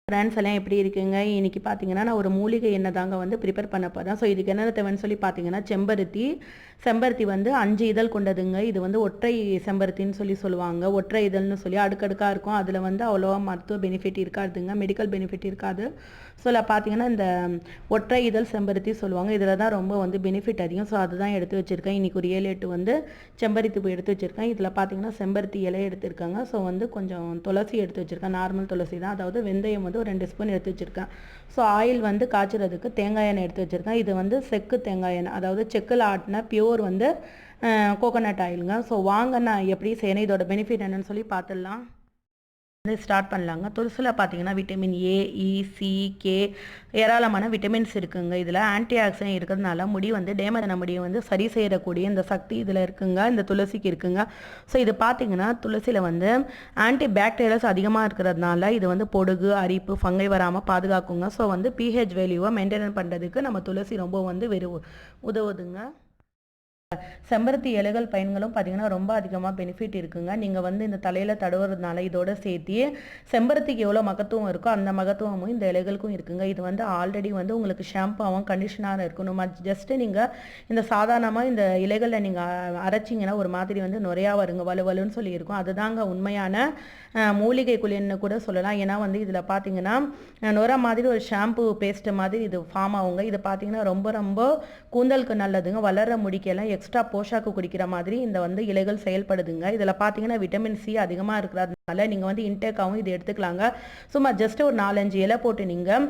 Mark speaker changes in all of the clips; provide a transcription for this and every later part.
Speaker 1: Friends எல்லாம் எப்படி இருக்குங்க? இன்றைக்கி பார்த்தீங்கன்னா நான் ஒரு மூலிகை எண்ணெய் தாங்க வந்து ப்ரிப்பேர் பண்ண போகிறேன். ஸோ இதுக்கு என்னென்ன தேவைன்னு சொல்லி பார்த்தீங்கன்னா செம்பருத்தி வந்து 5 இதழ் கொண்டதுங்க. இது வந்து ஒற்றை செம்பருத்தின்னு சொல்லுவாங்க. ஒற்றை இதழ்னு சொல்லி அடுக்கடுக்காக இருக்கும். அதில் வந்து அவ்வளோவா மருத்துவ பெனிஃபிட் இருக்காதுங்க, மெடிக்கல் பெனிஃபிட் இருக்காது. ஸோ அதில் பார்த்தீங்கன்னா இந்த ஒற்றை இதழ் செம்பருத்தி சொல்லுவாங்க. இதில் தான் ரொம்ப வந்து பெனிஃபிட் அதிகம். ஸோ அதுதான் எடுத்து வச்சுருக்கேன். இன்றைக்கி ஒரு 7-8 வந்து செம்பருத்தி பூ எடுத்து வச்சுருக்கேன். இதில் பார்த்தீங்கன்னா செம்பருத்தி இலை எடுத்துருக்காங்க. ஸோ வந்து கொஞ்சம் துளசி எடுத்து வச்சுருக்கேன். நார்மல் துளசி தான், அதாவது வெந்தயம் வந்து ஒரு 2 ஸ்பூன் எடுத்து வச்சுருக்கேன். ஸோ ஆயில் வந்து காய்ச்சறதுக்கு தேங்காய் எண்ணெய் எடுத்து வச்சுருக்கேன். இது வந்து செக்கு தேங்காய் எண்ணெய், அதாவது செக்கில் ஆட்டின பியூர் வந்து கோகோனட் ஆயிலுங்க. ஸோ வாங்க நான் எப்படி செய்யணும், இதோட பெனிஃபிட் என்னன்னு சொல்லி பார்த்துடலாம். ஸ்டார்ட் பண்ணலாங்க. துளசியில் பார்த்தீங்கன்னா vitamin A, E, C, K ஏராளமான விட்டமின்ஸ் இருக்குங்க. இதில் ஆன்டி ஆக்சிடென்ட் இருக்கிறதுனால முடி வந்து டேமேஜ் முடியை வந்து சரி செய்யக்கூடிய இந்த சக்தி இதில் இருக்குங்க, இந்த துளசிக்கு இருக்குங்க. ஸோ இது பார்த்தீங்கன்னா துளசியில் வந்து ஆன்டி பாக்டீரியாஸ் அதிகமாக இருக்கிறதுனால இது வந்து பொடுகு, அரிப்பு, ஃபங்கை வராமல் பாதுகாக்குங்க. ஸோ வந்து பிஹெச் வேல்யூவை மெயின்டைன் பண்ணுறதுக்கு நம்ம துளசி ரொம்ப வந்து உதவுதுங்க. செம்பருத்தி இலைகள் பயன்களும் பார்த்தீங்கன்னா ரொம்ப அதிகமாக பெனிஃபிட் இருக்குங்க. நீங்கள் வந்து இந்த தலையில் தடவுறதுனால இதோட சேர்த்து செம்பருத்திக்கு எவ்வளோ மகத்துவம் இருக்கோ அந்த மகத்துவமும் இந்த இலைகளுக்கும் இருக்குங்க. இது வந்து ஆல்ரெடி வந்து உங்களுக்கு ஷாம்பாகவும் கண்டிஷனராக இருக்கணும். ஜஸ்ட்டு நீங்கள் இந்த சாதாரணமாக இந்த இலைகளில் நீங்கள் அரைச்சிங்கன்னா ஒரு மாதிரி வந்து நுரையா வருங்க, வலுவலுன்னு சொல்லி இருக்கும். அதுதாங்க உண்மையான மூலிகை குளிர்னு கூட சொல்லலாம். ஏன்னா வந்து இதில் பார்த்தீங்கன்னா நுரை மாதிரி ஒரு ஷாம்பு பேஸ்ட்டு மாதிரி இது ஃபார்ம் ஆகுங்க. இது பார்த்தீங்கன்னா ரொம்ப ரொம்ப கூந்தலுக்கு நல்லதுங்க. வளர முடிக்கலாம் எக்ஸ்ட்ரா போஷாக்கு குடிக்கிற மாதிரி இந்த வந்து இலைகள் செயல்படுதுங்க. இதில் பார்த்தீங்கன்னா விட்டமின் சி அதிகமாக இருக்கிறதுனால நீங்கள் வந்து இன்டேக்காகவும் இது எடுத்துக்கலாங்க. சும்மா ஜஸ்ட் ஒரு 4-5 இலை போட்டு நீங்கள்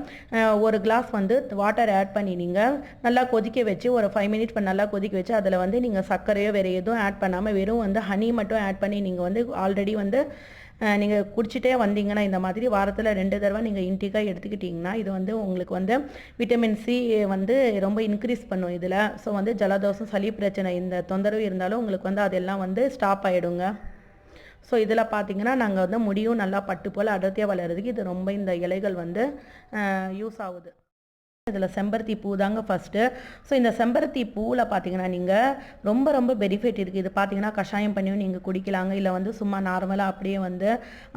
Speaker 1: ஒரு கிளாஸ் வந்து வாட்டர் ஆட் பண்ணி நீங்கள் நல்லா கொதிக்க வச்சு ஒரு 5 மினிட்ஸ் நல்லா கொதிக்க வச்சு அதில் வந்து நீங்கள் சர்க்கரையோ வேறு எதுவும் ஆட் பண்ணாமல் வெறும் வந்து ஹனி மட்டும் ஆட் பண்ணி நீங்கள் வந்து ஆல்ரெடி வந்து நீங்கள் குடிச்சிட்டே வந்தீங்கன்னா இந்த மாதிரி வாரத்தில் 2 தடவை நீங்கள் இன்டேக்காக எடுத்துக்கிட்டிங்கன்னா இது வந்து உங்களுக்கு வந்து விட்டமின் சி வந்து ரொம்ப இன்க்ரீஸ் பண்ணும் இதில். ஸோ வந்து ஜலதோஷம், சளி பிரச்சனை இந்த தொந்தரவு இருந்தாலும் உங்களுக்கு வந்து அதெல்லாம் வந்து ஸ்டாப் ஆகிடுங்க. ஸோ இதில் பார்த்தீங்கன்னா நாங்கள் வந்து முடியும் நல்லா பட்டு போல் அடர்த்தியாக வளர்கிறதுக்கு இது ரொம்ப இந்த இலைகள் வந்து யூஸ் ஆகுது. இதில் செம்பருத்தி பூ தாங்க ஃபஸ்ட்டு. ஸோ இந்த செம்பருத்தி பூவில் பார்த்தீங்கன்னா நீங்கள் ரொம்ப ரொம்ப பெனிஃபிட் இருக்குது. இது பார்த்தீங்கன்னா கஷாயம் பண்ணியும் நீங்கள் குடிக்கலாங்க. இல்லை வந்து சும்மா நார்மலாக அப்படியே வந்து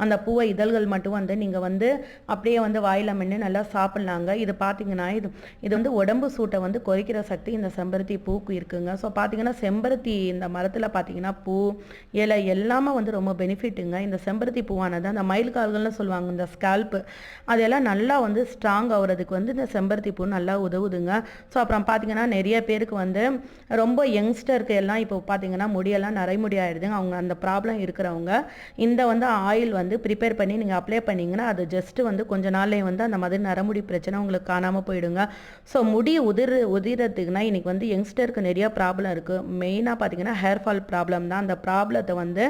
Speaker 1: அந்த பூவை இதழ்கள் மட்டும் வந்து நீங்கள் வந்து அப்படியே வந்து வாயில் மென்று நல்லா சாப்பிட்லாங்க. இது பார்த்தீங்கன்னா இது வந்து உடம்பு சூட்டை வந்து குறைக்கிற சக்தி இந்த செம்பருத்தி பூக்கு இருக்குங்க. ஸோ பார்த்தீங்கன்னா செம்பருத்தி இந்த மரத்தில் பார்த்தீங்கன்னா பூ, இலை எல்லாமே வந்து ரொம்ப பெனிஃபிட்டுங்க. இந்த செம்பருத்தி பூவானது அந்த மயில் கால்கள்னு சொல்லுவாங்க, இந்த ஸ்கால்ப்பு அதெல்லாம் நல்லா வந்து ஸ்ட்ராங் ஆகுறதுக்கு வந்து இந்த செம்பருத்தி பூ நல்லா உதவுதுங்க. ஸோ அப்புறம் பார்த்தீங்கன்னா நிறைய பேருக்கு வந்து ரொம்ப யங்ஸ்டருக்கு எல்லாம் இப்போ பார்த்தீங்கன்னா முடியெல்லாம் நரைமுடி ஆகிடுதுங்க. அவங்க அந்த ப்ராப்ளம் இருக்கிறவங்க இந்த வந்து ஆயில் வந்து ப்ரிப்பேர் பண்ணி நீங்கள் அப்ளை பண்ணிங்கன்னா அது ஜஸ்ட்டு வந்து கொஞ்ச நாள்லேயே வந்து அந்த மாதிரி நரமுடி பிரச்சனை உங்களுக்கு காணாமல் போயிடுங்க. ஸோ முடி உதிரத்துக்குன்னா இன்றைக்கி வந்து யங்ஸ்டருக்கு நிறைய ப்ராப்ளம் இருக்குது. மெயினாக பார்த்தீங்கன்னா ஹேர் ஃபால் ப்ராப்ளம் தான். அந்த ப்ராப்ளத்தை வந்து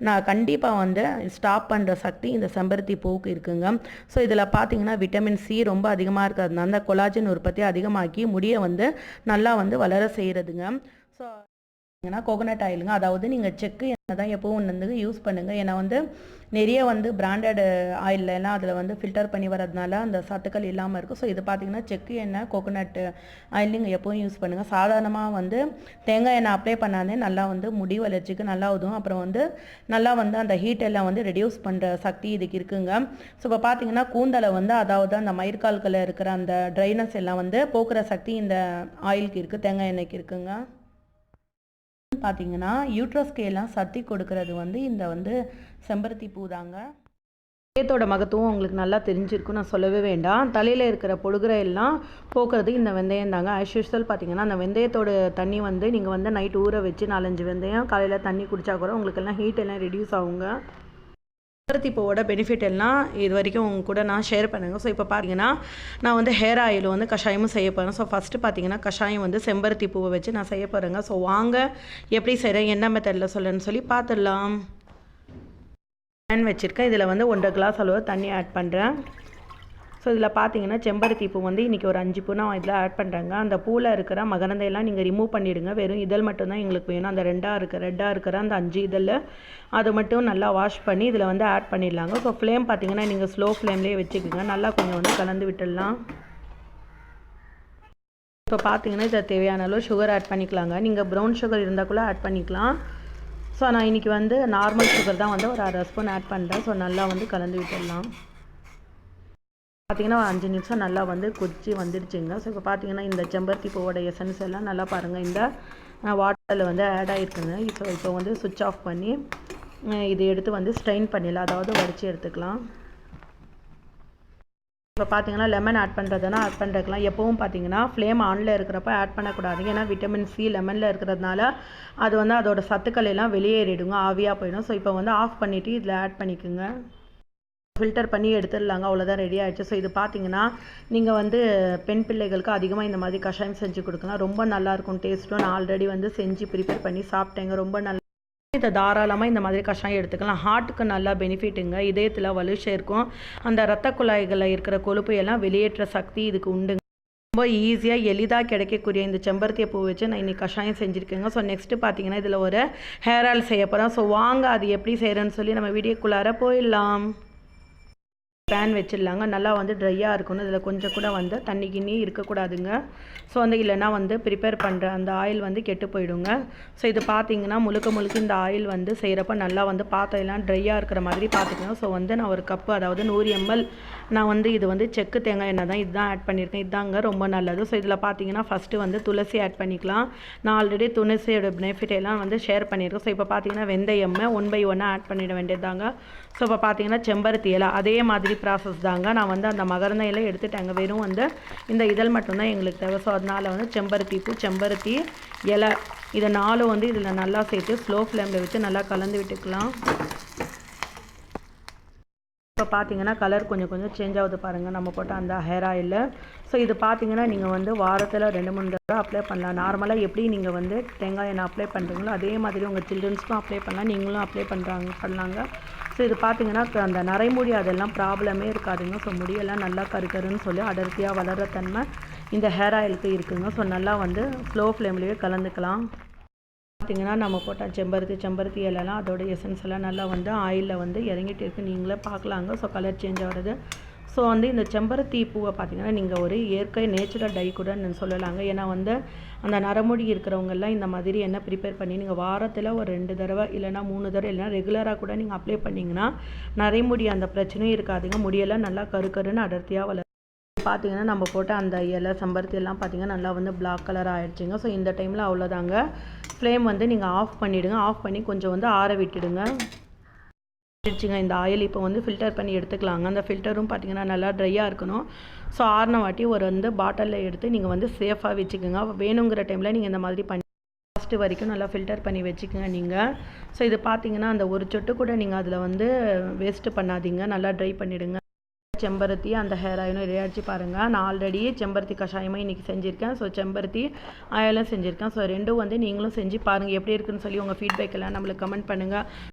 Speaker 1: நான் கண்டிப்பாக வந்து ஸ்டாப் பண்ணுற சக்தி இந்த செம்பருத்தி பூவுக்கு இருக்குங்க. ஸோ இதில் பார்த்தீங்கன்னா விட்டமின் சி ரொம்ப அதிகமாக இருக்கிறதுனால அந்த கொலாஜன் உற்பத்தி அதிகமாக்கி முடியை வந்து நல்லா வந்து வளர செய்கிறதுங்க. ஸோ கோகோனட் ஆயிலுங்க, அதாவது நீங்கள் செக்கு எண்ணெய் தான் எப்போவும் வந்து யூஸ் பண்ணுங்கள். ஏன்னா வந்து நிறைய வந்து பிராண்டட் ஆயிலெலாம் அதில் வந்து ஃபில்டர் பண்ணி வரதுனால அந்த சத்துக்கள் இல்லாமல் இருக்கும். ஸோ இது பார்த்தீங்கன்னா செக்கு எண்ணெய், கோகோனட் ஆயில் நீங்கள் எப்போவும் யூஸ் பண்ணுங்கள். சாதாரணமாக வந்து தேங்காய் எண்ணெய் அப்ளை பண்ணாதே நல்லா வந்து முடி வளர்ச்சிக்கு நல்லா உதவும். அப்புறம் வந்து நல்லா வந்து அந்த ஹீட் எல்லாம் வந்து ரெடியூஸ் பண்ணுற சக்தி இதுக்கு இருக்குங்க. ஸோ இப்போ பார்த்தீங்கன்னா கூந்தலை வந்து அதாவது அந்த மயிர்கால்களில் இருக்கிற அந்த ட்ரைனஸ் எல்லாம் வந்து போக்குற சக்தி இந்த ஆயிலுக்கு இருக்குது, தேங்காய் எண்ணெய்க்கு இருக்குங்க. பார்த்தீங்கன்னா யூட்ரஸ்க்கு எல்லாம் சக்தி கொடுக்கறது வந்து இந்த வந்து செம்பருத்தி பூ தாங்க. வெந்தயத்தோட மகத்துவம் உங்களுக்கு நல்லா தெரிஞ்சிருக்கும், நான் சொல்லவே வேண்டாம். தலையில் இருக்கிற பொடுகுறை எல்லாம் போக்குறது இந்த வெந்தயம் தாங்க. ஆஸ் யூஷுவல் பார்த்தீங்கன்னா அந்த வெந்தயத்தோட தண்ணி வந்து நீங்கள் வந்து நைட் ஊற வச்சு 4-5 வெந்தயம் காலையில் தண்ணி குடித்தா கூட உங்களுக்கு எல்லாம் ஹீட் எல்லாம் ரெடியூஸ் ஆகுங்க. செம்பருத்தி பூவோட பெனிஃபிட் எல்லாம் இது வரைக்கும் உங்க கூட நான் ஷேர் பண்ணுங்க. ஸோ இப்போ பார்த்தீங்கன்னா நான் வந்து ஹேர் ஆயில் வந்து கஷாயமும் செய்ய போகிறேன். ஸோ ஃபஸ்ட்டு பார்த்தீங்கன்னா கஷாயம் வந்து செம்பருத்தி பூவை வச்சு நான் செய்ய போகிறேங்க. ஸோ வாங்க எப்படி செய்கிறேன், என்ன மெத்தடில் சொல்லணும்னு சொல்லி பார்த்துடலாம். பேன் வச்சுருக்கேன். இதில் வந்து 1.5 கிளாஸ் அளவு தண்ணி ஆட் பண்ணுறேன். ஸோ இதில் பார்த்தீங்கன்னா செம்பருத்தி பூ வந்து இன்றைக்கி ஒரு 5 பூ நான் இதில் ஆட் பண்ணுறேங்க. அந்த பூவில் இருக்கிற மகரந்தையெல்லாம் நீங்கள் ரிமூவ் பண்ணிவிடுங்க. வெறும் இதழ் மட்டும்தான் எங்களுக்கு வேணும். அந்த ரெட்டாக இருக்கிற அந்த 5 இதழில் அதை மட்டும் நல்லா வாஷ் பண்ணி இதில் வந்து ஆட் பண்ணிடலாங்க. ஸோ ஃப்ளேம் பார்த்தீங்கன்னா நீங்கள் ஸ்லோ ஃப்ளேம்லேயே வச்சுக்கோங்க. நல்லா கொஞ்சம் வந்து கலந்து விட்டுடலாம். இப்போ பார்த்தீங்கன்னா இதை தேவையான அளவு சுகர் ஆட் பண்ணிக்கலாங்க. நீங்கள் ப்ரௌன் சுகர் இருந்தால் கூட ஆட் பண்ணிக்கலாம். ஸோ நான் இன்றைக்கி வந்து நார்மல் சுகர் தான் வந்து ஒரு 1/2 ஸ்பூன் ஆட் பண்ணுறேன். ஸோ நல்லா வந்து கலந்து விட்டுடலாம். பார்த்திங்கன்னா 5 நிமிஷம் நல்லா வந்து கொதிச்சு வந்துடுச்சுங்க. ஸோ இப்போ பார்த்திங்கன்னா இந்த செம்பருத்தி பூவோட எசன்ஸ் எல்லாம் நல்லா பாருங்கள் இந்த வாட்டரில் வந்து ஆட் ஆகிருக்குங்க. இப்போ வந்து சுவிட்ச் ஆஃப் பண்ணி இதை எடுத்து வந்து ஸ்ட்ரெயின் பண்ணிடலாம், அதாவது வடித்து எடுத்துக்கலாம். இப்போ பார்த்தீங்கன்னா லெமன் ஆட் பண்ணுறதுனா ஆட் பண்ணுறதுக்கலாம். எப்பவும் பார்த்தீங்கன்னா ஃப்ளேம் ஆனில் இருக்கிறப்ப ஆட் பண்ணக்கூடாது. ஏன்னா விட்டமின் சி லெமனில் இருக்கிறதுனால அது வந்து அதோட சத்துக்கள் எல்லாம் வெளியேறிடுங்க, ஆவியாக போயிடும். ஸோ இப்போ வந்து ஆஃப் பண்ணிவிட்டு இதில் ஆட் பண்ணிக்கோங்க. ஃபில்டர் பண்ணி எடுத்துடலாங்க, அவ்வளோதான், ரெடி ஆகிடுச்சு. ஸோ இது பார்த்தீங்கன்னா நீங்கள் வந்து பெண் பிள்ளைகளுக்கு அதிகமாக இந்த மாதிரி கஷாயம் செஞ்சு கொடுக்கலாம். ரொம்ப நல்லாயிருக்கும் டேஸ்ட்டும். நான் ஆல்ரெடி வந்து செஞ்சு ப்ரிப்பேர் பண்ணி சாப்பிட்டேங்க, ரொம்ப நல்லா. இதை தாராளமாக இந்த மாதிரி கஷாயம் எடுத்துக்கலாம். ஹார்ட்டுக்கு நல்லா பெனிஃபிட்டுங்க, இதயத்தில் வலு சேர்க்கும், அந்த இரத்த குழாய்களில் இருக்கிற கொழுப்பு எல்லாம் வெளியேற்ற சக்தி இதுக்கு உண்டுங்க. ரொம்ப ஈஸியாக எளிதாக கிடைக்கக்கூடிய இந்த செம்பருத்தியை பூ வச்சு நான் இன்றைக்கி கஷாயம் செஞ்சுருக்கேங்க. ஸோ நெக்ஸ்ட்டு பார்த்தீங்கன்னா இதில் ஒரு ஹேர் ஆயில் செய்ய போகிறோம். ஸோ வாங்க அது எப்படி செய்கிறேன்னு சொல்லி நம்ம வீடியோக்குள்ளார போயிடலாம். பேன் வச்சிடலாங்க, நல்லா வந்து ட்ரையாக இருக்கணும். இதில் கொஞ்சம் கூட வந்து தண்ணி கிண்ணி இருக்கக்கூடாதுங்க. ஸோ வந்து இல்லைனா வந்து ப்ரிப்பேர் பண்ணுற அந்த ஆயில் வந்து கெட்டு போயிடுங்க. ஸோ இது பார்த்திங்கன்னா முழுக்க இந்த ஆயில் வந்து செய்கிறப்ப நல்லா வந்து பாத்திரம் ட்ரையாக இருக்கிற மாதிரி பார்த்துக்கணும். ஸோ வந்து நான் ஒரு கப்பு, அதாவது 100 ml நான் வந்து இது வந்து செக்கு தேங்காய் எண்ணெய் தான் இதுதான் ஆட் பண்ணியிருக்கேன். இதுதாங்க ரொம்ப நல்லது. ஸோ இதில் பார்த்தீங்கன்னா ஃபஸ்ட்டு வந்து துளசி ஆட் பண்ணிக்கலாம். நான் ஆல்ரெடி துளசியோட பெனிஃபிட் எல்லாம் வந்து ஷேர் பண்ணியிருக்கேன். ஸோ இப்போ பார்த்தீங்கன்னா வெந்தயம் 1 by 1 ஆட் பண்ணிட வேண்டியது. ஸோ இப்போ பார்த்தீங்கன்னா செம்பருத்தி இலை அதே மாதிரி ப்ராசஸ் தாங்க. நான் வந்து அந்த மகரந்த இலை எடுத்துட்டாங்க, வெறும் வந்து இந்த இதழ் மட்டும்தான் எங்களுக்கு தேவை. ஸோ அதனால் வந்து செம்பருத்தி பூ, செம்பருத்தி இலை, இதை 4 வந்து இதில் நல்லா சேர்த்து ஸ்லோ ஃப்ளேமில் வச்சு நல்லா கலந்து விட்டுக்கலாம். இப்போ பார்த்தீங்கன்னா கலர் கொஞ்சம் சேஞ்ச் ஆகுது பாருங்கள், நம்ம போட்ட அந்த ஹேர் ஆயிலில். ஸோ இது பார்த்தீங்கன்னா நீங்கள் வந்து வாரத்தில் 2-3 தடவை அப்ளை பண்ணலாம். நார்மலாக எப்படி நீங்கள் வந்து தேங்காய் எண்ணெய் அப்ளை பண்ணுறீங்களோ அதே மாதிரி உங்கள் சில்ட்ரன்ஸ்க்கும் அப்ளை பண்ணலாம், நீங்களும் அப்ளை பண்ணலாங்க. ஸோ இது பார்த்தீங்கன்னா அந்த நரைமுடி அதெல்லாம் ப்ராப்ளமே இருக்காதுங்க. ஸோ முடியெல்லாம் நல்லா கருக்கருன்னு சொல்லி அடர்த்தியாக வளர்கிற தன்மை இந்த ஹேர் ஆயிலுக்கு இருக்குதுங்க. ஸோ நல்லா வந்து ஸ்லோ ஃப்ளேம்லேயே கலந்துக்கலாம். பார்த்திங்கன்னா நம்ம போட்ட செம்பருத்தி இலைலாம் அதோட எசன்ஸ் எல்லாம் நல்லா வந்து ஆயிலில் வந்து இறங்கிட்டு இருக்குது, நீங்களே பார்க்கலாங்க. ஸோ கலர் சேஞ்ச் ஆகிறது. ஸோ வந்து இந்த செம்பருத்தி பூவை பார்த்திங்கன்னா நீங்கள் ஒரு இயற்கை நேச்சுரல் டை கூட சொல்லலாங்க. ஏன்னா வந்து அந்த நரமுடி இருக்கிறவங்கெல்லாம் இந்த மாதிரி எண்ணெய் ப்ரிப்பேர் பண்ணி நீங்கள் வாரத்தில் ஒரு 2 தடவை இல்லைனா 3 தடவை இல்லைனா ரெகுலராக கூட நீங்கள் அப்ளை பண்ணிங்கன்னா நரைமுடி அந்த பிரச்சனையும் இருக்காதுங்க. முடியெல்லாம் நல்லா கருன்னு அடர்த்தியாக வளரும். பார்த்திங்கன்னா நம்ம போட்ட அந்த இலை செம்பருத்தி எல்லாம் பார்த்திங்கன்னா நல்லா வந்து பிளாக் கலர் ஆகிடுச்சிங்க. ஸோ இந்த டைமில் அவ்வளோதாங்க, ஃப்ளேம் வந்து நீங்கள் ஆஃப் பண்ணிவிடுங்க. ஆஃப் பண்ணி கொஞ்சம் வந்து ஆற விட்டுடுங்க. இந்த ஆயில் இப்போ வந்து ஃபில்டர் பண்ணி எடுத்துக்கலாங்க. அந்த ஃபில்டரும் பார்த்திங்கன்னா நல்லா ட்ரையாக இருக்கணும். ஸோ ஆறின வாட்டி ஒரு வந்து பாட்டிலில் எடுத்து நீங்கள் வந்து சேஃபாக வச்சுக்கோங்க. வேணுங்கிற டைமில் நீங்கள் இந்த மாதிரி பண்ணி லாஸ்ட்டு வரைக்கும் நல்லா ஃபில்டர் பண்ணி வச்சுக்கோங்க நீங்கள். ஸோ இது பார்த்திங்கன்னா அந்த ஒரு சொட்டு கூட நீங்கள் அதில் வந்து வேஸ்ட்டு பண்ணாதீங்க, நல்லா ட்ரை பண்ணிவிடுங்க. செம்பருத்தி அந்த ஹேர் ஆயிலும் ரெடியாச்சு பாருங்கள். நான் ஆல்ரெடி செம்பருத்தி கஷாயமாக இன்றைக்கி செஞ்சுருக்கேன். ஸோ செம்பருத்தி ஆயிலும் செஞ்சுருக்கேன். ஸோ ரெண்டும் வந்து நீங்களும் செஞ்சு பாருங்கள், எப்படி இருக்குன்னு சொல்லி உங்கள் ஃபீட்பேக் எல்லாம் நம்மளுக்கு கமெண்ட் பண்ணுங்கள்.